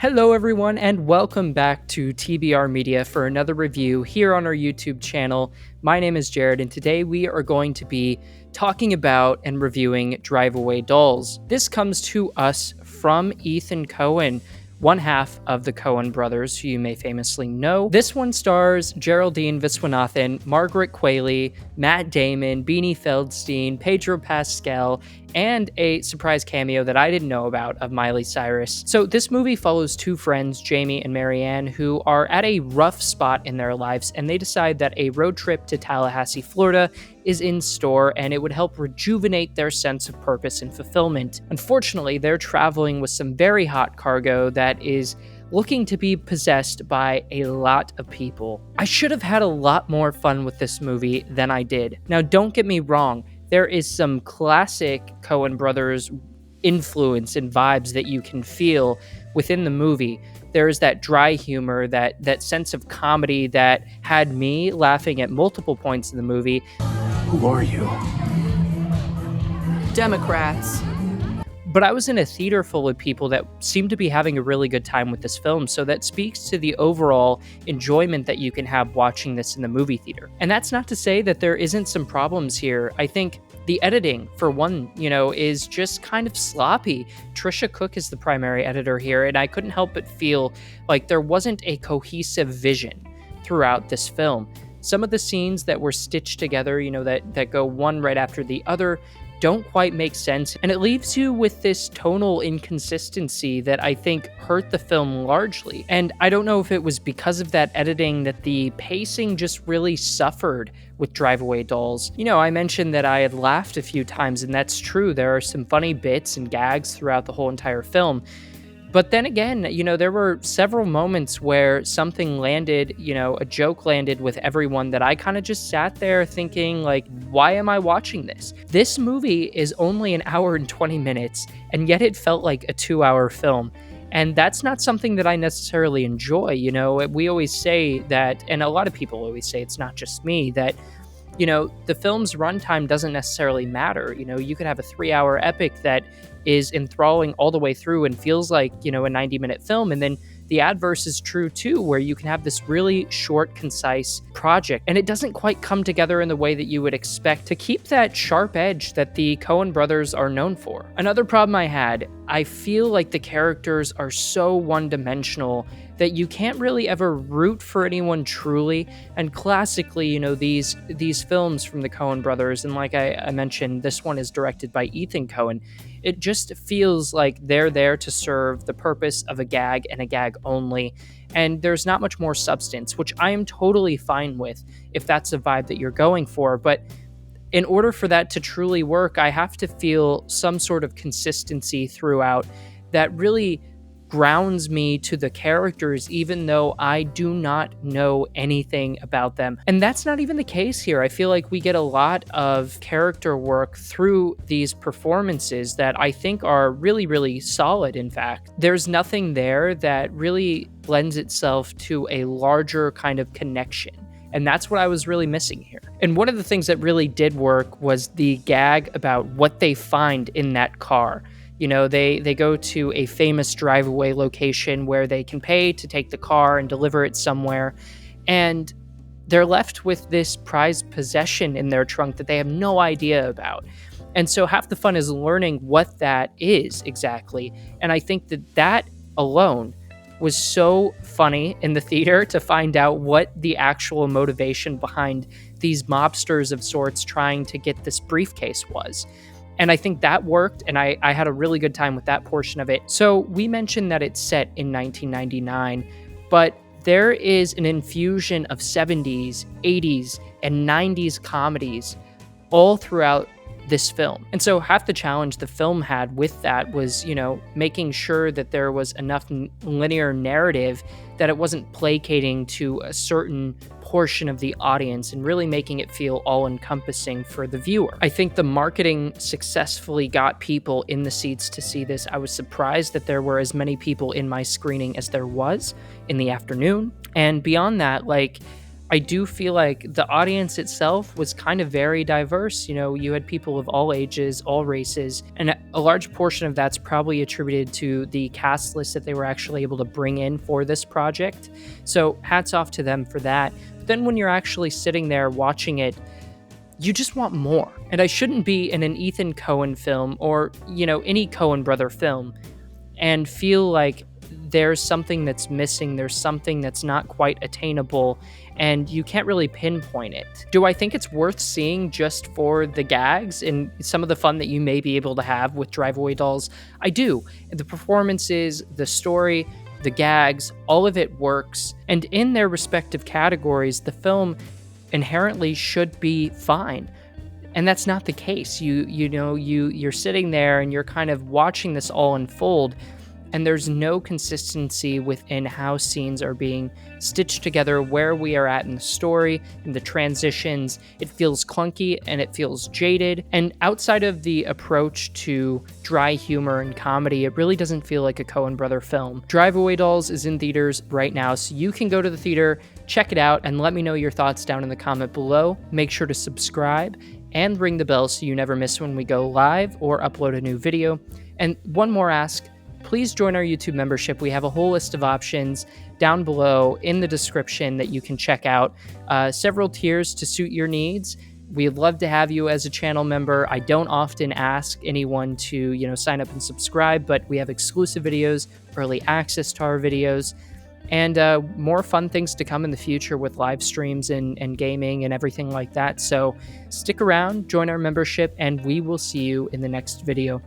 Hello everyone and welcome back to TBR Media for another review here on our YouTube channel. My name is Jared and today we are going to be talking about and reviewing Drive Away Dolls. This comes to us from Ethan Coen, one half of the Coen brothers, who you may famously know. This one stars Geraldine, Viswanathan, Margaret, Qualley, Matt Damon, Beanie, Feldstein, Pedro, Pascal, and a surprise cameo that I didn't know about of Miley Cyrus. So this movie follows two friends, Jamie and Marian, who are at a rough spot in their lives, and they decide that a road trip to Tallahassee, Florida is in store, and it would help rejuvenate their sense of purpose and fulfillment. Unfortunately, they're traveling with some very hot cargo that is looking to be possessed by a lot of people. I should have had a lot more fun with this movie than I did. Now, don't get me wrong, there is some classic Coen brothers influence and vibes that you can feel within the movie. There is that dry humor, that sense of comedy that had me laughing at multiple points in the movie. Who are you? Democrats. But I was in a theater full of people that seemed to be having a really good time with this film, so that speaks to the overall enjoyment that you can have watching this in the movie theater. And that's not to say that there isn't some problems here. I think the editing, for one, is just kind of sloppy. Trisha Cook is the primary editor here, and I couldn't help but feel like there wasn't a cohesive vision throughout this film. Some of the scenes that were stitched together, that go one right after the other, don't quite make sense, and it leaves you with this tonal inconsistency that I think hurt the film largely. And I don't know if it was because of that editing that the pacing just really suffered with Drive Away Dolls. I mentioned that I had laughed a few times, and that's true. There are some funny bits and gags throughout the whole entire film. But then again, there were several moments where something landed, a joke landed with everyone that I kind of just sat there thinking, like, why am I watching this? This movie is only an hour and 20 minutes, and yet it felt like a 2-hour film. And that's not something that I necessarily enjoy. We always say that, and a lot of people always say, it's not just me, that the film's runtime doesn't necessarily matter. You could have a 3-hour epic that is enthralling all the way through and feels like, a 90-minute film. And then the adverse is true too, where you can have this really short, concise project, and it doesn't quite come together in the way that you would expect to keep that sharp edge that the Coen brothers are known for. Another problem I had, I feel like the characters are so one-dimensional that you can't really ever root for anyone truly. And classically, these films from the Coen brothers, and like I mentioned, this one is directed by Ethan Coen, it just feels like they're there to serve the purpose of a gag and a gag only. And there's not much more substance, which I am totally fine with if that's the vibe that you're going for. But in order for that to truly work, I have to feel some sort of consistency throughout that really grounds me to the characters, even though I do not know anything about them. And that's not even the case here. I feel like we get a lot of character work through these performances that I think are really, really solid. In fact, there's nothing there that really lends itself to a larger kind of connection. And that's what I was really missing here. And one of the things that really did work was the gag about what they find in that car. They go to a famous drive-away location where they can pay to take the car and deliver it somewhere. And they're left with this prized possession in their trunk that they have no idea about. And so half the fun is learning what that is exactly. And I think that alone was so funny in the theater to find out what the actual motivation behind these mobsters of sorts trying to get this briefcase was. And I think that worked, and I had a really good time with that portion of it. So we mentioned that it's set in 1999, but there is an infusion of 70s, 80s, and 90s comedies all throughout this film. And so half the challenge the film had with that was, making sure that there was enough linear narrative that it wasn't placating to a certain portion of the audience and really making it feel all-encompassing for the viewer. I think the marketing successfully got people in the seats to see this. I was surprised that there were as many people in my screening as there was in the afternoon. And beyond that, I do feel like the audience itself was kind of very diverse. You know, you had people of all ages, all races, and a large portion of that's probably attributed to the cast list that they were actually able to bring in for this project. So hats off to them for that. But then when you're actually sitting there watching it, you just want more. And I shouldn't be in an Ethan Coen film or, you know, any Coen brother film and feel like there's something that's missing, there's something that's not quite attainable, and you can't really pinpoint it. Do I think it's worth seeing just for the gags and some of the fun that you may be able to have with Drive-Away Dolls? I do. The performances, the story, the gags, all of it works. And in their respective categories, the film inherently should be fine. And that's not the case. You're sitting there and you're kind of watching this all unfold, and there's no consistency within how scenes are being stitched together, where we are at in the story, in the transitions. It feels clunky and it feels jaded. And outside of the approach to dry humor and comedy, it really doesn't feel like a Coen brother film. Drive-Away Dolls is in theaters right now, so you can go to the theater, check it out, and let me know your thoughts down in the comment below. Make sure to subscribe and ring the bell so you never miss when we go live or upload a new video. And one more ask, please join our YouTube membership. We have a whole list of options down below in the description that you can check out. Several tiers to suit your needs. We'd love to have you as a channel member. I don't often ask anyone to, sign up and subscribe, but we have exclusive videos, early access to our videos, and more fun things to come in the future with live streams and gaming and everything like that. So stick around, join our membership, and we will see you in the next video.